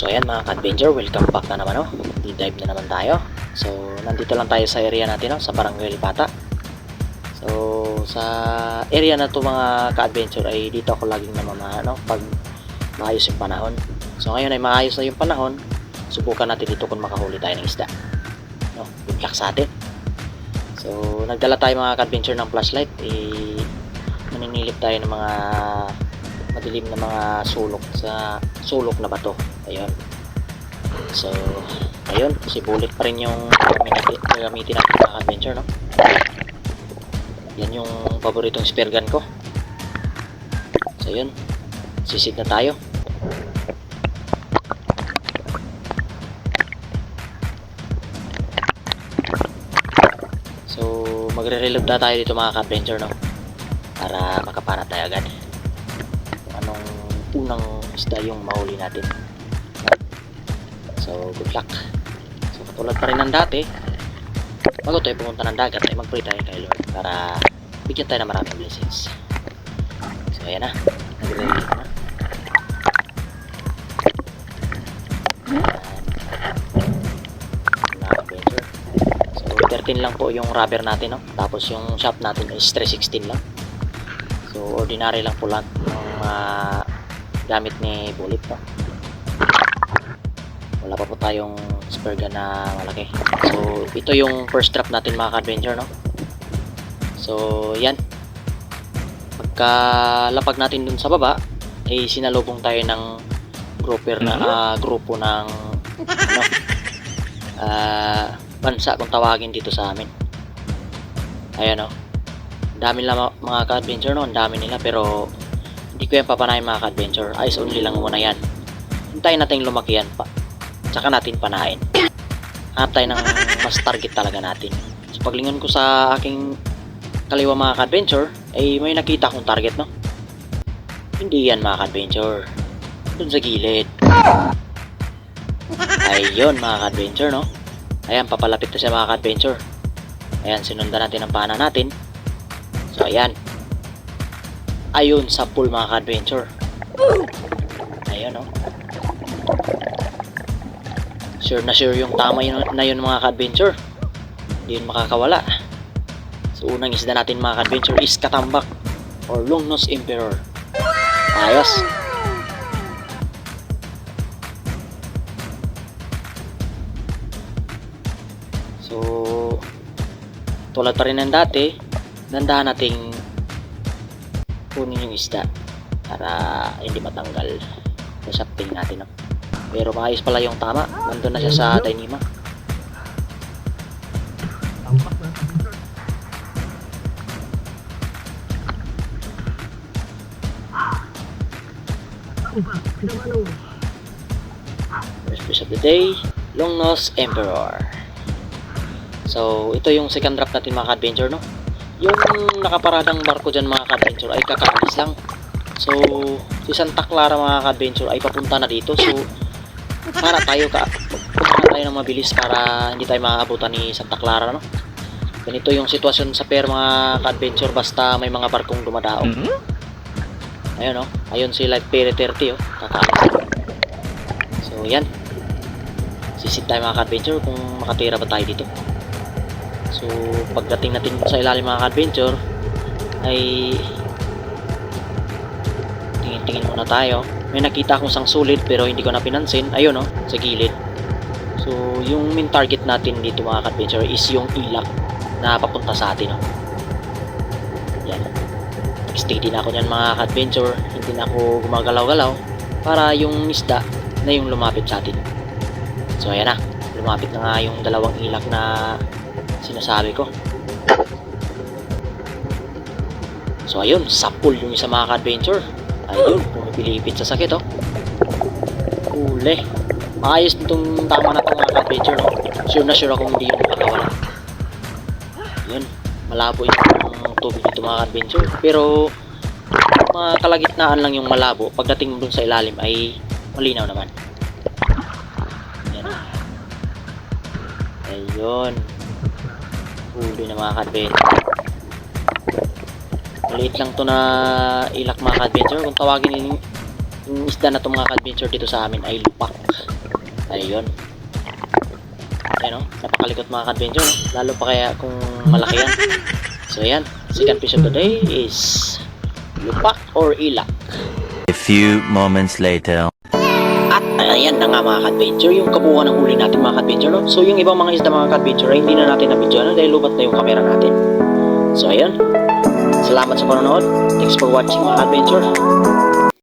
So ayan mga ka-adventure, welcome back na naman, di-dive na naman tayo. So nandito lang tayo sa area natin, sa Barangay Lipata. So sa area na to mga ka-adventure ay dito ako laging namamahan, pag maayos yung panahon. So ngayon ay maayos na yung panahon, subukan natin dito kung makahuli tayo ng isda. Good luck sa atin. So nagdala tayo mga ka-adventure ng flashlight, maninilip tayo ng mga madilim na mga sulok na bato. Ayun. So ayun, si bullet pa rin yung gagamitin natin mga adventure, Yan yung paboritong spear gun ko. So yun, sisid na tayo. So magre-reload na tayo dito mga ka-adventure, para makapanat tayo agad kung anong unang isda yung mahuli natin. So good luck. So katulad pa rin ng dati, bago tayo pumunta ng dagat ay mag-pray tayo kay Lord para bigyan tayo ng maraming blessings. So ayan na, nag-reload na. So 13 lang po yung rubber natin, tapos yung shaft natin is 316 lang. So ordinary lang po lang yung gamit ni bullet, Wala pa po tayong spear gun na malaki. So ito yung first trap natin mga ka-adventure, So yan, pagkalapag natin dun sa baba ay sinalubong tayo ng grupo ng bansa kung tawagin dito sa amin. Ayan, dami lang mga ka-adventure, ang dami nila, pero hindi ko yan papanayin mga ka-adventure. Eyes only lang muna yan. Hintayin natin lumaki yan pa, tsaka natin panahin. Hanap tayo ng mas target talaga natin. So paglingon ko sa aking kaliwa mga ka-adventure ay may nakita akong target, Hindi yan mga ka-adventure, dun sa gilid. Ayun mga ka-adventure, Ayan, papalapit na siya mga ka-adventure. Ayan, sinundan natin ang pana natin. So ayan, ayun sa pool mga ka-adventure. Ayun, Sure na sure yung tama na yun mga ka-adventure. Hindi yun makakawala. So unang isda natin mga ka-adventure is katambak or longnose emperor. Ayos. So tulad pa rin ng dati, dandahan nating kunin yung isda para hindi matanggal sa shafting natin, Pero maayos pala yung tama, nandun na siya sa Dynima. First fish of the day, longnose emperor. So ito yung second drop natin mga ka-adventure, Yung nakaparadang barko dyan mga ka-adventure ay kakaalis lang. So si Santa Clara mga ka-adventure ay papunta na dito. So para tayo pumunta tayo ng mabilis para hindi tayo maabutan ni Santa Clara, Ganito yung sitwasyon sa pier mga ka-adventure basta may mga barkong dumadaong. Ayun, ayun si Light Ferry 30, kakaalis. So yan, sisid tayo mga ka-adventure kung makatira ba tayo dito. So pagdating natin sa ilalim mga ka-adventure ay tingin muna tayo. May nakita akong isang sulit pero hindi ko na pinansin. Ayun, sa gilid. So yung main target natin dito mga ka-adventure is yung ilak na papunta sa atin, Yan. Nag-steady na ako nyan mga ka-adventure. Hindi na ako gumagalaw-galaw para yung isda na yung lumapit sa atin. So ayan na, lumapit na nga yung dalawang ilak na sinasabi ko. So ayun, sapul yung isa mga ka-adventure. Ayun, pumipilipit sa sakit, Uli. Maayos nitong tama na itong mga ka-adventure, Sure na sure akong hindi yun makakawala. Yun, malabo yung tubig dito mga ka-adventure, pero mga kalagitnaan lang yung malabo. Pagdating dun sa ilalim ay malinaw naman. Yan. Ayun, huli na mga ka-adventure. Maliit lang to na ilak mga ka-adventure. Kung Yung isda na to mga ka-adventure dito sa amin ay lupak. Ayun. Ayan o, napakalikot mga ka-adventure, no? Lalo pa kaya kung malaki yan. So ayan, second fish of the day is lupak or ilak. A few moments later. At ayan na nga mga ka-adventure, yung kabuuan ng huli natin mga ka-adventure, no? So yung ibang mga isda mga ka-adventure ay hindi na natin na-video na dahil lubat na yung camera natin. So ayan, salamat sa panonood. Thanks for watching mga ka-adventure.